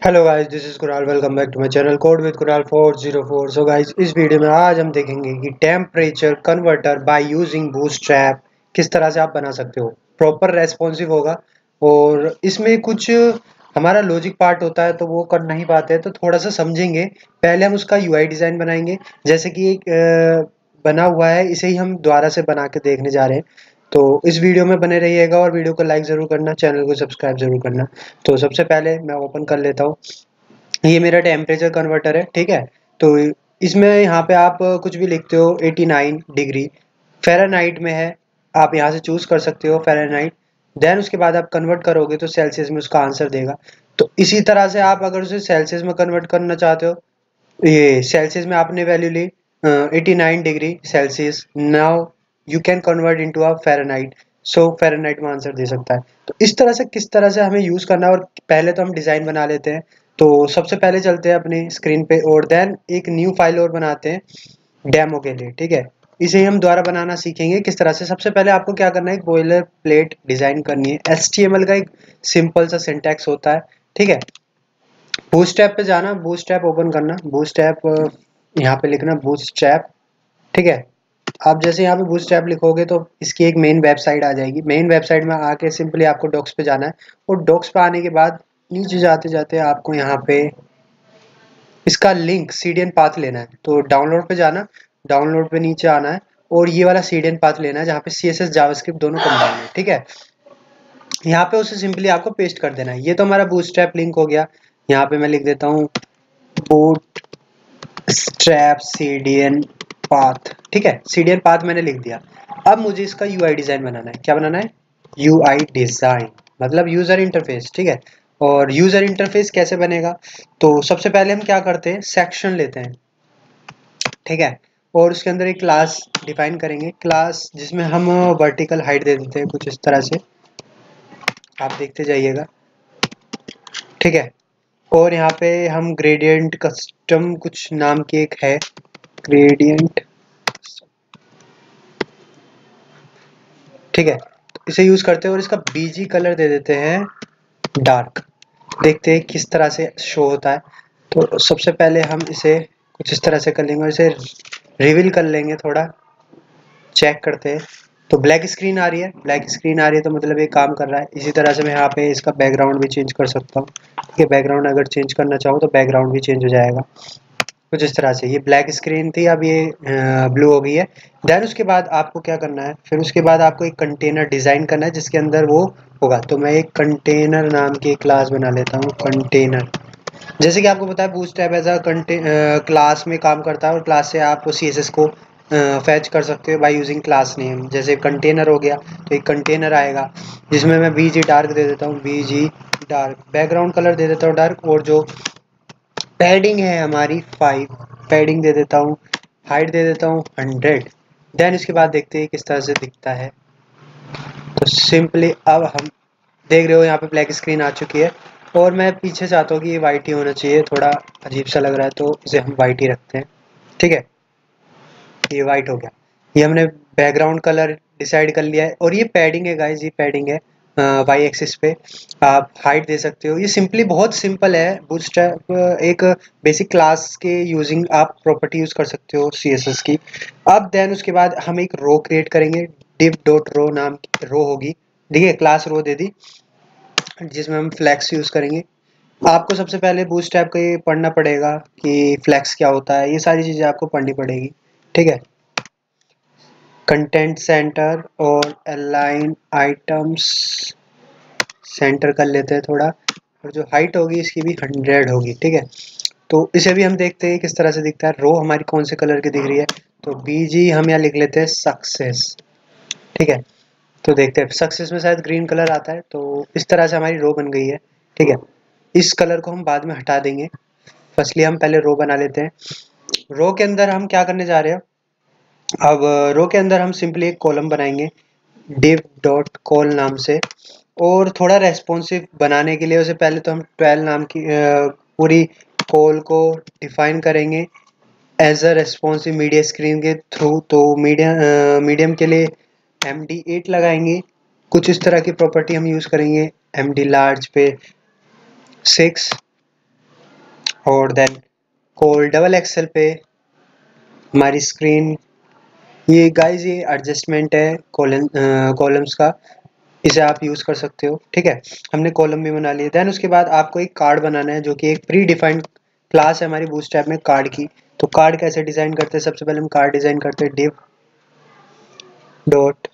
Hello guys, this is Kunal. Welcome back to my channel code with Kunal 404। So guys, इस video में आज हम देखेंगे कि temperature converter by using Bootstrap किस तरह से आप बना सकते हो। प्रॉपर रेस्पॉन्सिव होगा और इसमें कुछ हमारा लॉजिक पार्ट होता है तो वो कर नहीं पाते हैं, तो थोड़ा सा समझेंगे। पहले हम उसका यूआई डिज़ाइन बनाएंगे, जैसे कि एक बना हुआ है, इसे ही हम दोबारा से बना के देखने जा रहे हैं। तो इस वीडियो में बने रहिएगा और वीडियो को लाइक ज़रूर करना, चैनल को सब्सक्राइब ज़रूर करना। तो सबसे पहले मैं ओपन कर लेता हूँ। ये मेरा टेम्परेचर कन्वर्टर है, ठीक है। तो इसमें यहाँ पे आप कुछ भी लिखते हो, 89 डिग्री फ़ारेनहाइट में है, आप यहाँ से चूज़ कर सकते हो फ़ारेनहाइट। देन उसके बाद आप कन्वर्ट करोगे तो सेल्सियस में उसका आंसर देगा। तो इसी तरह से आप अगर उसे सेल्सियस में कन्वर्ट करना चाहते हो, ये सेल्सियस में आपने वैल्यू ली 89 degree Celsius. Now you can convert into a Fahrenheit. So Fahrenheit में आंसर दे सकता है। तो इस तरह से किस तरह से हमें यूज़ करना है, और पहले तो हम डिज़ाइन बना लेते हैं। तो सबसे पहले चलते हैं अपनी स्क्रीन पे और देन एक न्यू फाइल और बनाते हैं डेमो के लिए, ठीक है। इसे ही हम दोबारा बनाना सीखेंगे किस तरह से। सबसे पहले आपको क्या करना है, एक बॉयलर प्लेट डिज़ाइन करनी है। HTML का एक सिंपल सा सिंटैक्स होता है, ठीक है। बूटस्ट्रैप पे जाना, बूटस्ट्रैप ओपन करना, बूटस्ट्रैप यहाँ पे लिखना बूटस्ट्रैप, ठीक है। आप जैसे यहाँ पे बूटस्ट्रैप लिखोगे तो इसकी एक मेन वेबसाइट आ जाएगी। मेन वेबसाइट में आके सिंपली आपको डॉक्स पे जाना है, और डॉक्स पे आने के बाद नीचे जाते जाते आपको यहाँ पे इसका लिंक सीडीएन पाथ लेना है। तो डाउनलोड पे जाना, डाउनलोड पे नीचे आना है और ये वाला सीडीएन पाथ लेना है जहाँ पे CSS जावास्क्रिप्ट दोनों कंबाइन है, ठीक है। यहाँ पे उसे सिंपली आपको पेस्ट कर देना है। ये तो हमारा बूटस्ट्रैप लिंक हो गया। यहाँ पे मैं लिख देता हूँ बूटस्ट्रैप सीडीएन पाथ, ठीक है। सीडीएन पाथ मैंने लिख दिया। अब मुझे इसका यूआई डिजाइन बनाना है। क्या बनाना है? यूआई डिजाइन, मतलब यूजर इंटरफेस, ठीक है। और यूजर इंटरफेस कैसे बनेगा? तो सबसे पहले हम क्या करते हैं, सेक्शन लेते हैं, ठीक है। और उसके अंदर एक क्लास डिफाइन करेंगे, क्लास जिसमें हम वर्टिकल हाइट दे देते हैं कुछ इस तरह से, आप देखते जाइएगा, ठीक है। और यहाँ पे हम ग्रेडियंट कस्टम कुछ नाम की एक है, ग्रेडियंट, ठीक है। तो इसे यूज करते हैं और इसका बीजी कलर दे देते हैं डार्क। देखते हैं किस तरह से शो होता है। तो सबसे पहले हम इसे कुछ इस तरह से कर लेंगे और इसे रिवील कर लेंगे, थोड़ा चेक करते हैं। तो ब्लैक स्क्रीन आ रही है, ब्लैक स्क्रीन आ रही है तो मतलब ये काम कर रहा है। इसी तरह से मैं यहाँ पे इसका बैकग्राउंड भी चेंज कर सकता हूँ, ठीक है। बैकग्राउंड अगर चेंज करना चाहूँ तो बैकग्राउंड भी चेंज हो जाएगा कुछ इस तरह से। ये ब्लैक स्क्रीन थी, अब ये ब्लू हो गई है। देन उसके बाद आपको क्या करना है, फिर उसके बाद आपको एक कंटेनर डिज़ाइन करना है जिसके अंदर वो होगा। तो मैं एक कंटेनर नाम की एक क्लास बना लेता हूँ, कंटेनर। जैसे कि आपको पता है बूटस्ट्रैप एज अ क्लास में काम करता है, और क्लास से आप CSS को फैच कर सकते हो बाय यूजिंग क्लास नेम। जैसे कंटेनर हो गया तो एक कंटेनर आएगा जिसमें मैं BG डार्क दे देता हूँ, BG डार्क। बैकग्राउंड कलर दे देता हूँ डार्क, और जो पैडिंग है हमारी 5 पैडिंग दे देता हूँ, हाइट दे देता हूँ 100। देन इसके बाद देखते हैं किस तरह से दिखता है। तो सिंपली अब हम देख रहे हो यहाँ पे ब्लैक स्क्रीन आ चुकी है, और मैं पीछे चाहता हूँ कि ये वाइट ही होना चाहिए, थोड़ा अजीब सा लग रहा है तो इसे हम वाइट ही रखते हैं, ठीक है। ये वाइट हो गया। ये हमने बैकग्राउंड कलर डिसाइड कर लिया है, और ये पैडिंग है गाइज, ये पैडिंग है वाई एक्सिस पे। आप हाइट दे सकते हो। ये सिंपली बहुत सिंपल है। बूटस्ट्रैप एक बेसिक क्लास के यूजिंग आप प्रॉपर्टी यूज कर सकते हो CSS की। अब देन उसके बाद हम एक रो क्रिएट करेंगे, div डॉट रो नाम की रो होगी, देखिए क्लास रो दे दी, जिसमें हम फ्लैक्स यूज करेंगे। आपको सबसे पहले बूटस्ट्रैप का ये पढ़ना पड़ेगा कि फ्लैक्स क्या होता है, ये सारी चीज़ें आपको पढ़नी पड़ेगी, ठीक है। कंटेंट सेंटर और अलाइन आइटम्स सेंटर कर लेते हैं थोड़ा, और जो हाइट होगी इसकी भी 100 होगी, ठीक है। तो इसे भी हम देखते हैं किस तरह से दिखता है। रो हमारी कौन से कलर की दिख रही है, तो BG हम यहाँ लिख लेते हैं सक्सेस, ठीक है। तो देखते हैं, सक्सेस में शायद ग्रीन कलर आता है। तो इस तरह से हमारी रो बन गई है, ठीक है। इस कलर को हम बाद में हटा देंगे, फर्स्टली हम पहले रो बना लेते हैं। रो के अंदर हम क्या करने जा रहे हैं, अब रो के अंदर हम सिंपली एक कॉलम बनाएंगे div डॉट कॉल नाम से। और थोड़ा रेस्पॉन्सिव बनाने के लिए उसे पहले तो हम 12 नाम की पूरी कॉल को डिफाइन करेंगे as a responsive media screen के थ्रू। तो मीडियम के लिए MD8 लगाएंगे। कुछ इस तरह की प्रॉपर्टी हम यूज़ करेंगे, MD लार्ज पे 6, और देन कोल डबल एक्सेल पे हमारी स्क्रीन, ये गाइस ये एडजस्टमेंट है कॉलम्स का, इसे आप यूज़ कर सकते हो। ठीक है, हमने कॉलम भी बना लिए। देन उसके बाद आपको एक कार्ड बनाना है जो कि एक प्री डिफाइंड क्लास है हमारी बूटस्ट्रैप में कार्ड की। तो कार्ड कैसे डिज़ाइन करते हैं, सबसे पहले हम कार्ड डिज़ाइन करते हैं, डिव डॉट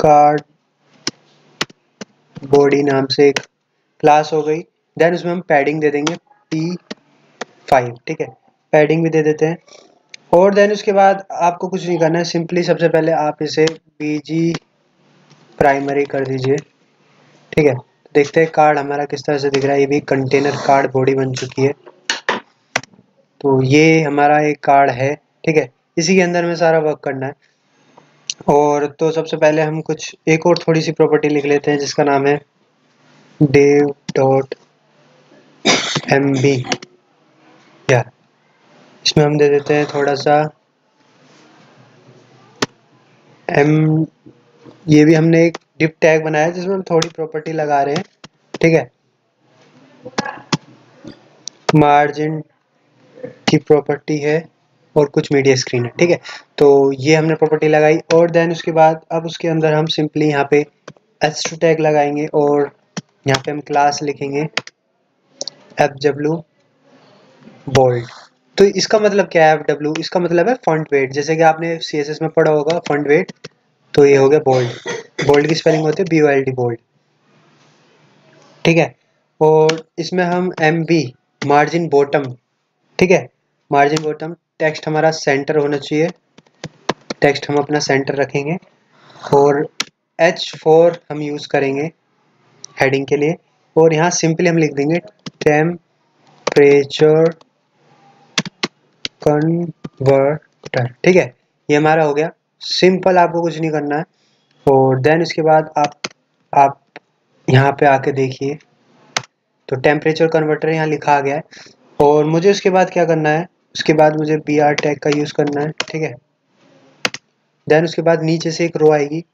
कार्ड बॉडी नाम से एक क्लास हो गई। देन उसमें हम पैडिंग दे देंगे P5। ठीक है, पैडिंग भी दे देते हैं। और देन उसके बाद आपको कुछ नहीं करना है, सिंपली सबसे पहले आप इसे BG प्राइमरी कर दीजिए। ठीक है, देखते हैं कार्ड हमारा किस तरह से दिख रहा है। ये भी कंटेनर कार्ड बॉडी बन चुकी है। तो ये हमारा एक कार्ड है। ठीक है, इसी के अंदर में सारा वर्क करना है। और तो सबसे पहले हम कुछ एक और थोड़ी सी प्रॉपर्टी लिख लेते हैं जिसका नाम है div डॉट mb। या इसमें हम दे देते हैं थोड़ा सा m। ये भी हमने एक div टैग बनाया है जिसमें हम थोड़ी प्रॉपर्टी लगा रहे हैं। ठीक है, मार्जिन की प्रॉपर्टी है और कुछ मीडिया स्क्रीन है। ठीक है, तो ये हमने प्रॉपर्टी लगाई। और देन उसके बाद अब उसके अंदर हम सिंपली यहाँ पे h2 टैग लगाएंगे और यहाँ पे हम क्लास लिखेंगे fw बोल्ड। तो इसका मतलब क्या है fw, इसका मतलब है फॉन्ट वेट। जैसे कि आपने CSS में पढ़ा होगा फॉन्ट वेट, तो ये हो गया बोल्ड। बोल्ड की स्पेलिंग होती है BOLD बोल्ड। ठीक है, और इसमें हम MB मार्जिन बॉटम। ठीक है, मार्जिन बॉटम टेक्स्ट हमारा सेंटर होना चाहिए, टेक्स्ट हम अपना सेंटर रखेंगे। और H4 हम यूज़ करेंगे हेडिंग के लिए। और यहाँ सिंपली हम लिख देंगे टेम्परेचर कन्वर्टर। ठीक है, ये हमारा हो गया सिंपल, आपको कुछ नहीं करना है। और देन उसके बाद आप यहाँ पे आके देखिए तो टेम्परेचर कन्वर्टर यहाँ लिखा आ गया है। और मुझे उसके बाद क्या करना है, उसके बाद मुझे BR टैग का यूज़ करना है। ठीक है, देन उसके बाद नीचे से एक रो आएगी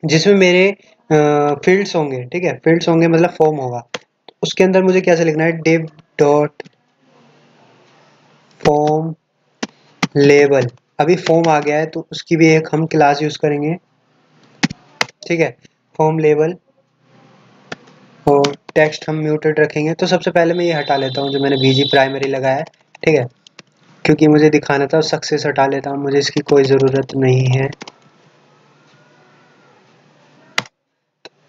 जिसमें मेरे फील्ड्स होंगे। ठीक है, फील्ड्स होंगे मतलब फॉर्म होगा। तो उसके अंदर मुझे कैसे लिखना है, div डॉट फॉर्म लेबल। अभी फॉर्म आ गया है तो उसकी भी एक हम क्लास यूज़ करेंगे। ठीक है, फॉर्म लेबल। और टेक्स्ट हम म्यूटेड रखेंगे। तो सबसे पहले मैं ये हटा लेता हूँ जो मैंने BG प्राइमरी लगाया है। ठीक है, क्योंकि मुझे दिखाना था, सक्सेस हटा लेता हूँ, मुझे इसकी कोई ज़रूरत नहीं है।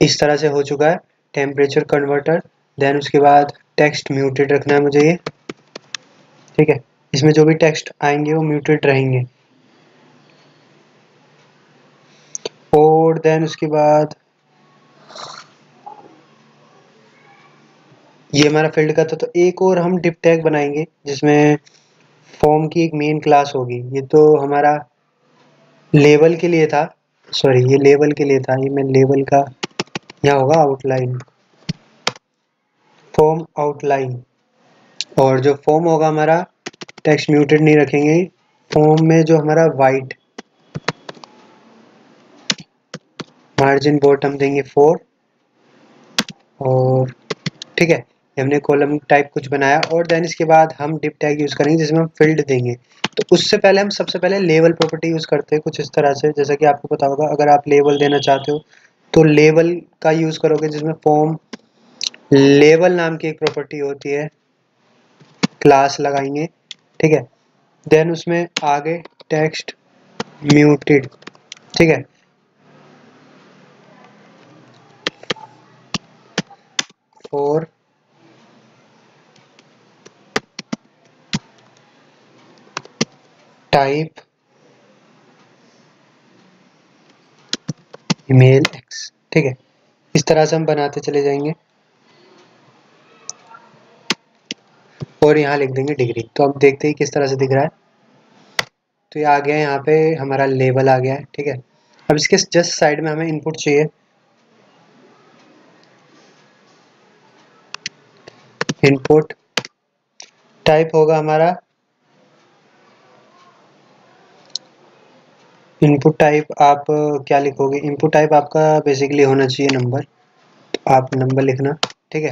इस तरह से हो चुका है टेम्परेचर कन्वर्टर। देन उसके बाद टेक्स्ट म्यूटेड रखना है मुझे ये। ठीक है, इसमें जो भी टेक्स्ट आएंगे वो म्यूटेड रहेंगे। और देन उसके बाद ये हमारा फील्ड का था। तो एक और हम डिव टैग बनाएंगे जिसमें फॉर्म की एक मेन क्लास होगी। ये तो हमारा लेवल के लिए था, सॉरी ये लेवल के लिए था। ये मैं लेवल का यहाँ होगा आउटलाइन, फॉर्म आउटलाइन। और जो फॉर्म होगा हमारा, टेक्स्ट म्यूटेड नहीं रखेंगे। फॉर्म में जो हमारा वाइट, मार्जिन बॉटम देंगे 4। और ठीक है, हमने कॉलम टाइप कुछ बनाया। और देन इसके बाद हम डिव टैग यूज़ करेंगे जिसमें हम फील्ड देंगे। तो उससे पहले हम सबसे पहले लेवल प्रॉपर्टी यूज़ करते हैं कुछ इस तरह से। जैसा कि आपको पता होगा, अगर आप लेवल देना चाहते हो तो लेवल का यूज़ करोगे जिसमें फॉर्म लेवल नाम की एक प्रॉपर्टी होती है, क्लास लगाएंगे। ठीक है, देन उसमें आगे टेक्स्ट म्यूटेड। ठीक है, और टाइप ईमेल एक्स। ठीक है, इस तरह से हम बनाते चले जाएंगे। और यहाँ लिख देंगे डिग्री। तो अब देखते हैं किस तरह से दिख रहा है। तो ये आ गया है, यहाँ पे हमारा लेबल आ गया है। ठीक है, अब इसके जस्ट साइड में हमें इनपुट चाहिए। इनपुट टाइप होगा हमारा, इनपुट टाइप आप क्या लिखोगे, इनपुट टाइप आपका बेसिकली होना चाहिए नंबर। तो आप नंबर लिखना। ठीक है,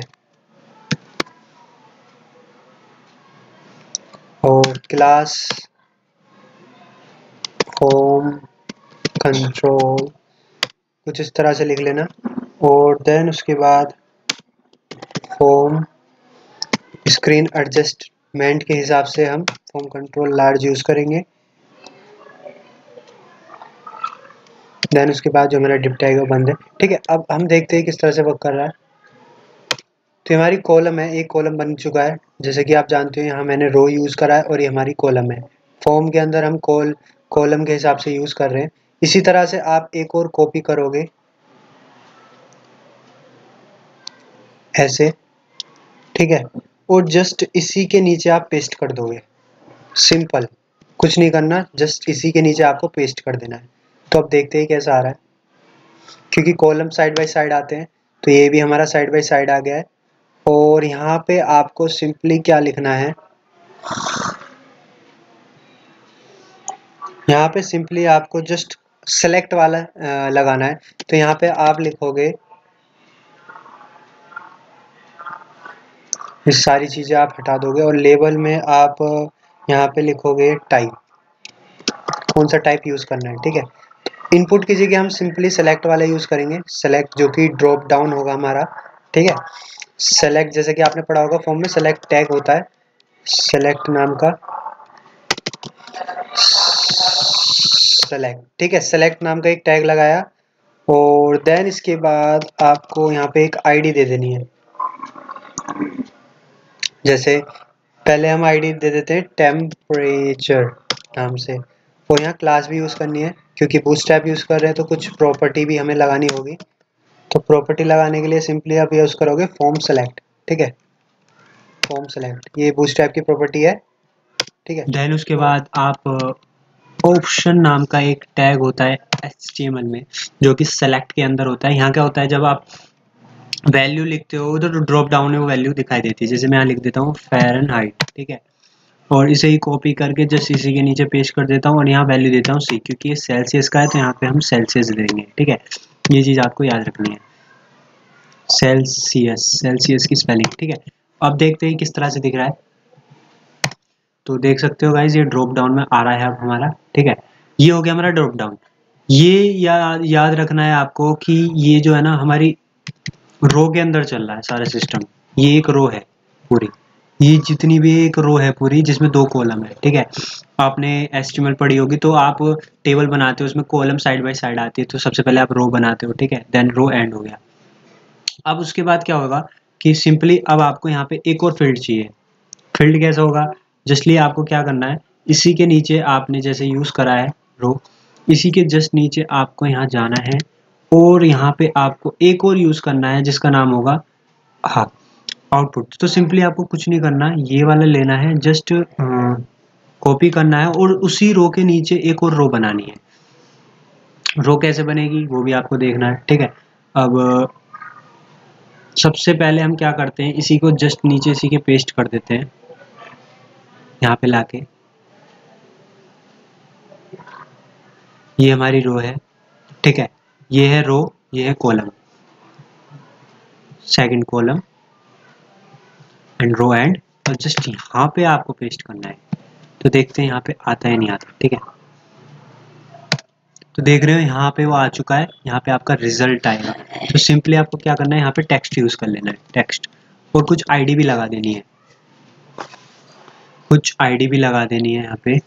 और क्लास फॉर्म कंट्रोल कुछ इस तरह से लिख लेना। और देन उसके बाद फॉर्म स्क्रीन एडजस्टमेंट के हिसाब से हम फॉर्म कंट्रोल लार्ज यूज़ करेंगे। देन उसके बाद जो हमारा डिप टैग है वो बंद है। ठीक है, अब हम देखते हैं किस तरह से वर्क कर रहा है। तो हमारी कॉलम है, एक कॉलम बन चुका है। जैसे कि आप जानते हो यहाँ मैंने रो यूज़ करा है और ये हमारी कॉलम है। फॉर्म के अंदर हम कॉलम के हिसाब से यूज़ कर रहे हैं। इसी तरह से आप एक और कॉपी करोगे ऐसे, ठीक है, और जस्ट इसी के नीचे आप पेस्ट कर दोगे। सिंपल, कुछ नहीं करना, जस्ट इसी के नीचे आपको पेस्ट कर देना है। तो अब देखते हैं कैसा आ रहा है। क्योंकि कॉलम साइड बाय साइड आते हैं तो ये भी हमारा साइड बाय साइड आ गया है। और यहाँ पे आपको सिंपली क्या लिखना है, यहाँ पे सिंपली आपको जस्ट सेलेक्ट वाला लगाना है। तो यहाँ पे आप लिखोगे, ये सारी चीज़ें आप हटा दोगे और लेबल में आप यहाँ पे लिखोगे टाइप, कौन सा टाइप यूज़ करना है। ठीक है, इनपुट की जगह हम सिंपली सेलेक्ट वाला यूज़ करेंगे, सेलेक्ट जो कि ड्रॉप डाउन होगा हमारा। ठीक है, सेलेक्ट जैसे कि आपने पढ़ा होगा फॉर्म में सेलेक्ट टैग होता है, सेलेक्ट नाम का सेलेक्ट। ठीक है, सेलेक्ट नाम का एक टैग लगाया और देन इसके बाद आपको यहाँ पे एक आईडी दे देनी है। जैसे पहले हम आईडी दे देते हैं टेम्परेचर नाम से, और यहाँ क्लास भी यूज़ करनी है क्योंकि बूटस्ट्रैप यूज़ कर रहे हैं तो कुछ प्रॉपर्टी भी हमें लगानी होगी। तो प्रॉपर्टी लगाने के लिए सिंपली आप यूज़ करोगे फॉर्म सेलेक्ट। ठीक है, फॉर्म सेलेक्ट ये बूटस्ट्रैप की प्रॉपर्टी है। ठीक है, देन उसके बाद आप ऑप्शन नाम का एक टैग होता है HTML में जो कि सेलेक्ट के अंदर होता है। यहाँ क्या होता है, जब आप वैल्यू लिखते हो उधर ड्रॉप डाउन में वो वैल्यू दिखाई देती है। जैसे मैं यहाँ लिख देता हूँ फ़ारेनहाइट। ठीक है, और इसे ही कॉपी करके जस्ट इसी के नीचे पेस्ट कर देता हूँ और यहाँ वैल्यू देता हूँ C, क्योंकि ये सेल्सियस का है तो यहाँ पे हम सेल्सियस देंगे। ठीक है, ये चीज़ आपको याद रखनी है, सेल्सियस, सेल्सियस की स्पेलिंग। ठीक है, अब देखते हैं किस तरह से दिख रहा है। तो देख सकते हो गाइज ये ड्रॉप डाउन में आ रहा है अब हमारा। ठीक है, ये हो गया हमारा ड्रॉप डाउन। ये याद रखना है आपको कि ये जो है ना हमारी रो के अंदर चल रहा है सारा सिस्टम। ये एक रो है पूरी, ये जितनी भी एक रो है पूरी जिसमें 2 कॉलम है। ठीक है, आपने HTML पढ़ी होगी तो आप टेबल बनाते हो उसमें कॉलम साइड बाय साइड आती है, तो सबसे पहले आप रो बनाते हो। ठीक है, देन रो एंड हो गया। अब उसके बाद क्या होगा कि सिंपली अब आपको यहाँ पे एक और फील्ड चाहिए। फील्ड कैसा होगा, जस्टली आपको क्या करना है, इसी के नीचे आपने जैसे यूज़ करा है रो, इसी के जस्ट नीचे आपको यहाँ जाना है और यहाँ पे आपको एक और यूज़ करना है जिसका नाम होगा हाँ आउटपुट। तो सिंपली आपको कुछ नहीं करना है, ये वाला लेना है, जस्ट कॉपी करना है और उसी रो के नीचे एक और रो बनानी है। रो कैसे बनेगी वो भी आपको देखना है। ठीक है, अब सबसे पहले हम क्या करते हैं, इसी को जस्ट नीचे इसी के पेस्ट कर देते हैं यहाँ पे लाके। ये हमारी रो है। ठीक है, ये है रो, ये है column, second column and row end, और जस्ट यहाँ पे आपको पेस्ट करना है। तो देखते हैं यहाँ पे आता है नहीं आता। ठीक है, तो देख रहे हो यहाँ पे वो आ चुका है, यहाँ पे आपका रिजल्ट आएगा। तो सिंपली आपको क्या करना है, यहाँ पे टेक्स्ट यूज़ कर लेना है, टेक्स्ट, और कुछ आईडी भी लगा देनी है, कुछ आईडी भी लगा देनी है। यहाँ पे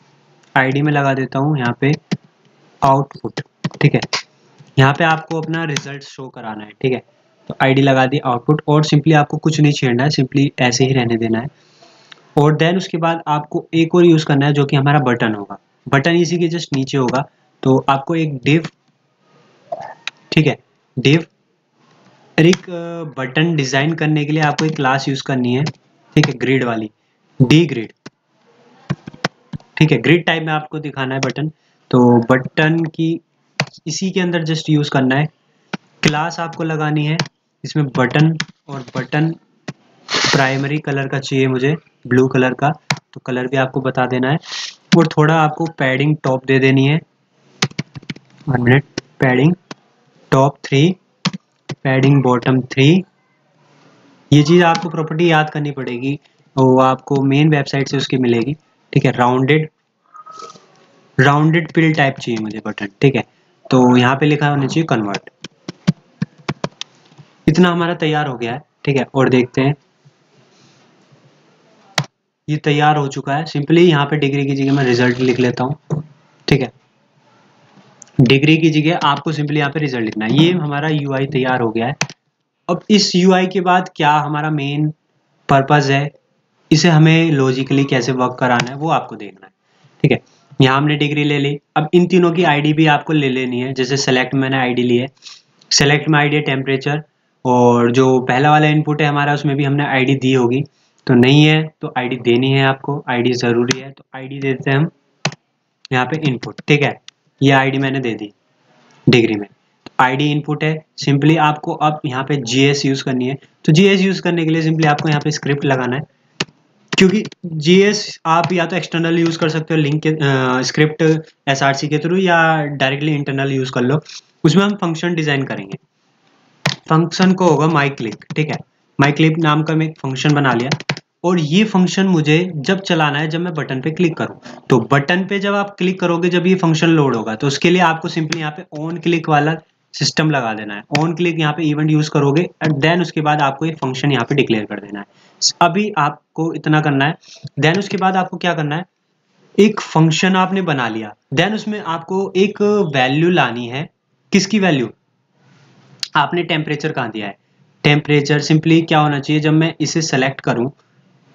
आईडी में लगा देता हूँ यहाँ पे आउटपुट। ठीक है, यहाँ पे आपको अपना रिजल्ट शो कराना है। ठीक है, तो आईडी लगा दी आउटपुट, और सिंपली आपको कुछ नहीं छेड़ना है, सिंपली ऐसे ही रहने देना है। और देन उसके बाद आपको एक और यूज़ करना है जो कि हमारा बटन होगा। बटन इसी के जस्ट नीचे होगा। तो आपको एक डिव, ठीक है, डिव, एक बटन डिज़ाइन करने के लिए आपको एक क्लास यूज़ करनी है। ठीक है, ग्रिड वाली, डी ग्रिड। ठीक है, ग्रिड टाइप में आपको दिखाना है बटन। तो बटन की इसी के अंदर जस्ट यूज़ करना है, क्लास आपको लगानी है इसमें बटन, और बटन प्राइमरी कलर का चाहिए मुझे, ब्लू कलर का, तो कलर भी आपको बता देना है। और थोड़ा आपको पैडिंग टॉप दे देनी है, 1 minute, padding top 3, padding bottom 3। ये चीज़ आपको प्रॉपर्टी याद करनी पड़ेगी, वो आपको मेन वेबसाइट से उसकी मिलेगी। ठीक है, राउंडेड पिल टाइप चाहिए मुझे बटन, ठीक है। तो यहाँ पे लिखा होना चाहिए कन्वर्ट। इतना हमारा तैयार हो गया है, ठीक है। और देखते हैं, ये तैयार हो चुका है। सिंपली यहाँ पे डिग्री की जगह मैं रिजल्ट लिख लेता हूँ, ठीक है। डिग्री की जगह आपको सिंपली यहाँ पे रिजल्ट लिखना है। ये हमारा यूआई तैयार हो गया है। अब इस यूआई के बाद क्या हमारा मेन पर्पस है, इसे हमें लॉजिकली कैसे वर्क कराना है वो आपको देखना है, ठीक है। यहाँ हमने डिग्री ले ली। अब इन तीनों की आईडी भी आपको ले लेनी है। जैसे सेलेक्ट मैंने आईडी ली है, सेलेक्ट में आईडी है टेम्परेचर, और जो पहला वाला इनपुट है हमारा उसमें भी हमने आईडी दी होगी, तो नहीं है तो आईडी देनी है आपको, आईडी ज़रूरी है। तो आईडी देते हैं हम यहाँ पे इनपुट, ठीक है। ये आईडी मैंने दे दी डिग्री में, तो आईडी इनपुट है। सिंपली आपको अब यहाँ पे जीएस यूज़ करनी है। तो जीएस यूज़ करने के लिए सिंपली आपको यहाँ पे स्क्रिप्ट लगाना है, क्योंकि जीएस आप या तो एक्सटर्नल यूज़ कर सकते हो लिंक के स्क्रिप्ट एसआरसी के थ्रू, या डायरेक्टली इंटरनल यूज़ कर लो। उसमें हम फंक्शन डिज़ाइन करेंगे। फंक्शन को होगा माई क्लिक, ठीक है। माई क्लिक नाम का मैं एक फंक्शन बना लिया, और ये फंक्शन मुझे जब चलाना है जब मैं बटन पे क्लिक करूं। तो बटन पे जब आप क्लिक करोगे, जब ये फंक्शन लोड होगा, तो उसके लिए आपको सिंपली यहाँ पे ऑन क्लिक वाला सिस्टम लगा देना है। ऑन क्लिक यहाँ पे इवेंट यूज करोगे, एंड देन उसके बाद आपको ये फंक्शन यहाँ पे डिक्लेयर कर देना है। अभी आपको इतना करना है। देन उसके बाद आपको क्या करना है, एक फंक्शन आपने बना लिया, देन उसमें आपको एक वैल्यू लानी है। किसकी वैल्यू, आपने टेम्परेचर कहाँ दिया है, टेम्परेचर सिंपली क्या होना चाहिए, जब मैं इसे सेलेक्ट करूं,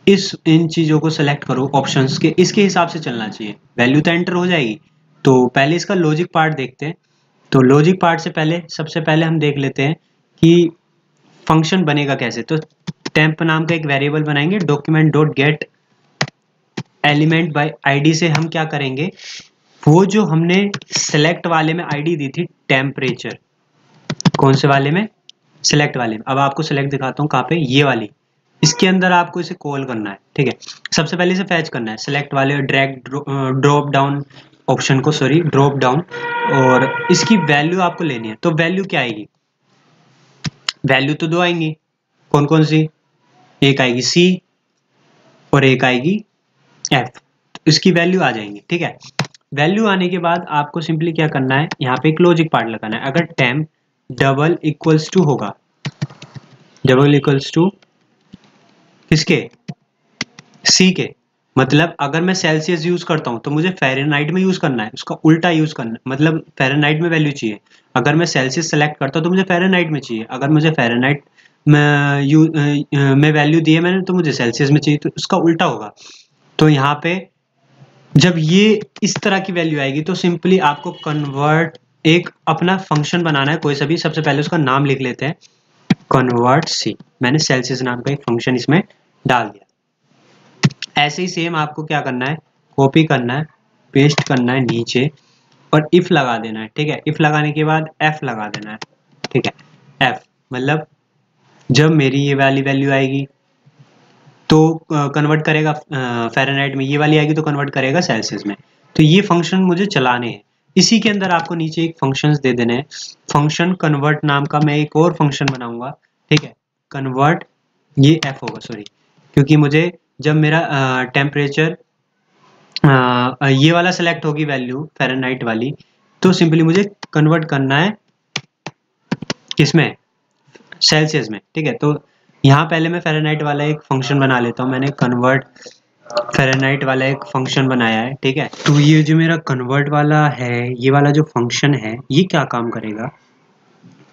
इन चीज़ों को सेलेक्ट करो ऑप्शंस के, इसके हिसाब से चलना चाहिए। वैल्यू तो एंटर हो जाएगी। तो पहले इसका लॉजिक पार्ट देखते हैं। तो लॉजिक पार्ट से पहले सबसे पहले हम देख लेते हैं कि फंक्शन बनेगा कैसे। तो टेम्प नाम का एक वेरिएबल बनाएंगे, document dot gate element by ID से हम क्या करेंगे, वो जो हमने सेलेक्ट वाले में आईडी दी थी टेम्परेचर, कौन से वाले में, सेलेक्ट वाले में। अब आपको सेलेक्ट दिखाता हूँ कहाँ पे, ये वाली, इसके अंदर आपको इसे कॉल करना है, ठीक है। सबसे पहले इसे फैच करना है, सेलेक्ट वाले ड्रैग ड्रॉप डाउन ऑप्शन को, सॉरी ड्रॉप डाउन, और इसकी वैल्यू आपको लेनी है। तो वैल्यू क्या आएगी, वैल्यू तो दो आएंगी, कौन कौन सी, एक आएगी सी और एक आएगी एफ। तो इसकी वैल्यू आ जाएंगी, ठीक है। वैल्यू आने के बाद आपको सिंपली क्या करना है, यहाँ पे एक लॉजिक पार्ट लगाना है। अगर टेम्प डबल इक्वल्स टू होगा, डबल इक्वल्स टू किसके, सी के, मतलब अगर मैं सेल्सियस यूज करता हूं तो मुझे फ़ारेनहाइट में यूज करना है, उसका उल्टा यूज करना है, मतलब फ़ारेनहाइट में वैल्यू चाहिए। अगर मैं सेल्सियस सेलेक्ट करता हूं तो मुझे फ़ारेनहाइट में चाहिए। अगर मुझे फ़ारेनहाइट में वैल्यू दी है मैंने, तो मुझे सेल्सियस में चाहिए, तो उसका उल्टा होगा। तो यहाँ पे जब ये इस तरह की वैल्यू आएगी, तो सिंपली आपको कन्वर्ट एक अपना फंक्शन बनाना है कोई सा भी। सबसे पहले उसका नाम लिख लेते हैं, कन्वर्ट सी। मैंने सेल्सियस नाम का एक फंक्शन इसमें डाल दिया। ऐसे ही सेम आपको क्या करना है, कॉपी करना है, पेस्ट करना है नीचे, और इफ लगा देना है, ठीक है। इफ लगाने के बाद एफ लगा देना है, ठीक है। एफ मतलब जब मेरी ये वाली वैल्यू आएगी तो कन्वर्ट करेगा फ़ारेनहाइट में, ये वाली आएगी तो कन्वर्ट करेगा सेल्सियस में। तो ये फंक्शन मुझे चलाने हैं। इसी के अंदर आपको नीचे एक फंक्शंस दे देने हैं। फंक्शन कन्वर्ट नाम का मैं एक और फंक्शन बनाऊंगा, ठीक है। कन्वर्ट, ये एफ होगा सॉरी, क्योंकि मुझे जब मेरा टेम्परेचर ये वाला सेलेक्ट होगी वैल्यू फ़ारेनहाइट वाली, तो सिंपली मुझे कन्वर्ट करना है किसमें, सेल्सियस में, ठीक है। तो यहाँ पहले मैं फ़ारेनहाइट वाला एक फंक्शन बना लेता हूँ। मैंने कन्वर्ट फ़ारेनहाइट वाला एक फंक्शन बनाया है, ठीक है। तो ये जो मेरा कन्वर्ट वाला है, ये वाला जो फंक्शन है, ये क्या काम करेगा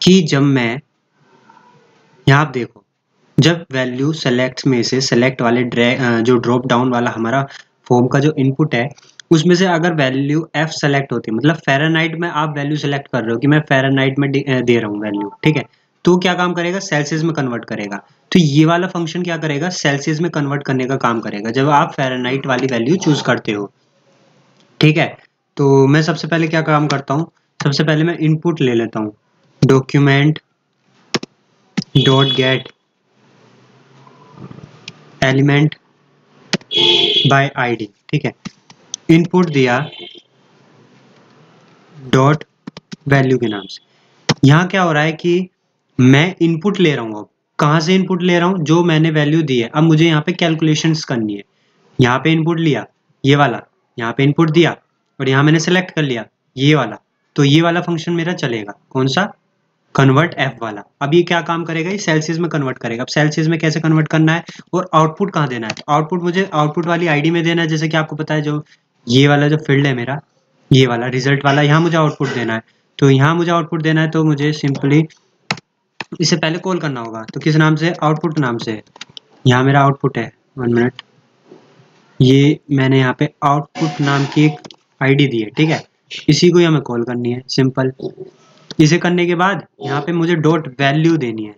कि जब मैं यहाँ आप देखो, जब वैल्यू सेलेक्ट में से सेलेक्ट वाले जो ड्रॉप डाउन वाला हमारा फॉर्म का जो इनपुट है, उसमें से अगर वैल्यू एफ सेलेक्ट होती है, मतलब फ़ारेनहाइट में आप वैल्यू सेलेक्ट कर रहे हो कि मैं फ़ारेनहाइट में दे रहा हूँ वैल्यू, ठीक है। तो क्या काम करेगा, सेल्सियस में कन्वर्ट करेगा। तो ये वाला फंक्शन क्या करेगा, सेल्सियस में कन्वर्ट करने का काम करेगा जब आप फ़ारेनहाइट वाली वैल्यू चूज करते हो, ठीक है। तो मैं सबसे पहले क्या काम करता हूँ, सबसे पहले मैं इनपुट ले लेता हूँ, document dot gate element by ID, ठीक है। इनपुट दिया डॉट वैल्यू के नाम से। यहाँ क्या हो रहा है कि मैं इनपुट ले रहा हूँ। अब कहाँ से इनपुट ले रहा हूँ, जो मैंने वैल्यू दी है। अब मुझे यहाँ पे कैलकुलेशंस करनी है। यहाँ पे इनपुट लिया, ये वाला यहाँ पे इनपुट दिया और यहाँ मैंने सेलेक्ट कर लिया ये वाला, तो ये वाला फंक्शन मेरा चलेगा। कौन सा? कन्वर्ट एफ वाला। अब ये क्या काम करेगा? ये सेल्सियस में कन्वर्ट करेगा। अब सेल्सियस में कैसे कन्वर्ट करना है और आउटपुट कहाँ देना है? तो आउटपुट मुझे आउटपुट वाली आईडी में देना है, जैसे कि आपको पता है जो ये वाला जो फील्ड है मेरा, ये वाला रिजल्ट वाला, यहाँ मुझे आउटपुट देना है। तो यहाँ मुझे आउटपुट देना है, तो मुझे सिंपली इसे पहले कॉल करना होगा। तो किस नाम से? आउटपुट नाम से। यहाँ मेरा आउटपुट है, 1 मिनट, ये मैंने यहाँ पे आउटपुट नाम की एक आईडी दी है, ठीक है। इसी को हमें कॉल करनी है, सिंपल। इसे करने के बाद यहाँ पे मुझे डॉट वैल्यू देनी है,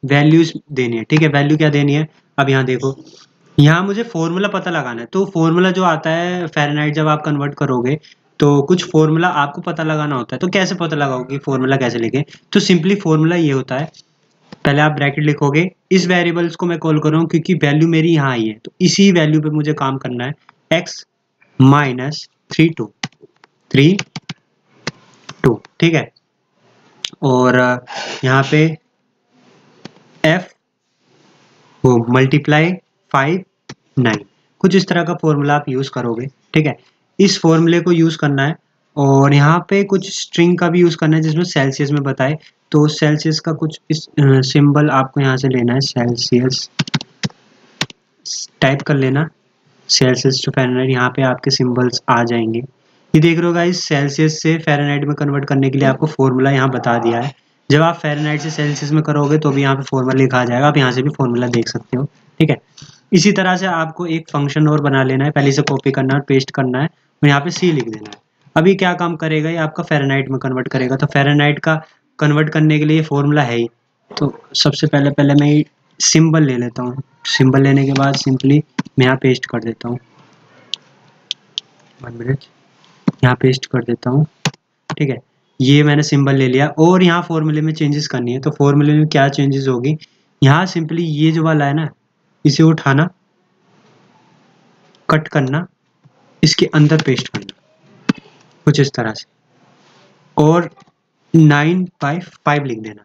वैल्यूज देनी है, ठीक है। वैल्यू क्या देनी है? अब यहाँ देखो, यहाँ मुझे फॉर्मूला पता लगाना है। तो फॉर्मूला जो आता है फ़ारेनहाइट जब आप कन्वर्ट करोगे तो कुछ फॉर्मूला आपको पता लगाना होता है। तो कैसे पता लगाओगे फॉर्मूला कैसे लिखे? तो सिंपली फॉर्मूला ये होता है, पहले आप ब्रैकेट लिखोगे, इस वेरिएबल्स को मैं कॉल कर रहा हूँ क्योंकि वैल्यू मेरी यहाँ आई है, तो इसी वैल्यू पे मुझे काम करना है। x माइनस 3 2 ठीक है। और यहाँ पे f वो मल्टीप्लाई 5 9, कुछ इस तरह का फॉर्मूला आप यूज़ करोगे, ठीक है। इस फॉर्मूले को यूज़ करना है और यहाँ पे कुछ स्ट्रिंग का भी यूज़ करना है जिसमें सेल्सियस में बताए। तो सेल्सियस का कुछ इस सिंबल आपको यहाँ से लेना है, सेल्सियस टाइप कर लेना, सेल्सियस टू फ़ारेनहाइट, यहाँ पे आपके सिंबल्स आ जाएंगे। ये देख रहे हो गाइस, सेल्सियस से फ़ारेनहाइट में कन्वर्ट करने के लिए आपको फॉर्मूला यहाँ बता दिया है। जब आप फ़ारेनहाइट से सेल्सियस में करोगे तो भी यहाँ पे फॉर्मूला लिखा आ जाएगा, आप यहाँ से भी फॉर्मूला देख सकते हो, ठीक है। इसी तरह से आपको एक फंक्शन और बना लेना है, पहले इसे कॉपी करना है और पेस्ट करना है और यहाँ पे सी लिख देना है। अब ये क्या काम करेगा? ये आपका फ़ारेनहाइट में कन्वर्ट करेगा। तो फ़ारेनहाइट का कन्वर्ट करने के लिए फॉर्मूला है ही, तो सबसे पहले मैं ये सिंबल ले लेता हूँ। सिंबल लेने के बाद सिंपली मैं यहाँ पेस्ट कर देता हूँ, 1 मिनट, यहाँ पेस्ट कर देता हूँ, ठीक है। ये मैंने सिंबल ले लिया और यहाँ फॉर्मूले में चेंजेस करनी है। तो फॉर्मूले में क्या चेंजेस होगी? यहाँ सिंपली ये जो वाला है ना, इसे उठाना, कट करना, इसके अंदर पेस्ट करना कुछ इस तरह से, और 9/5 लिख देना,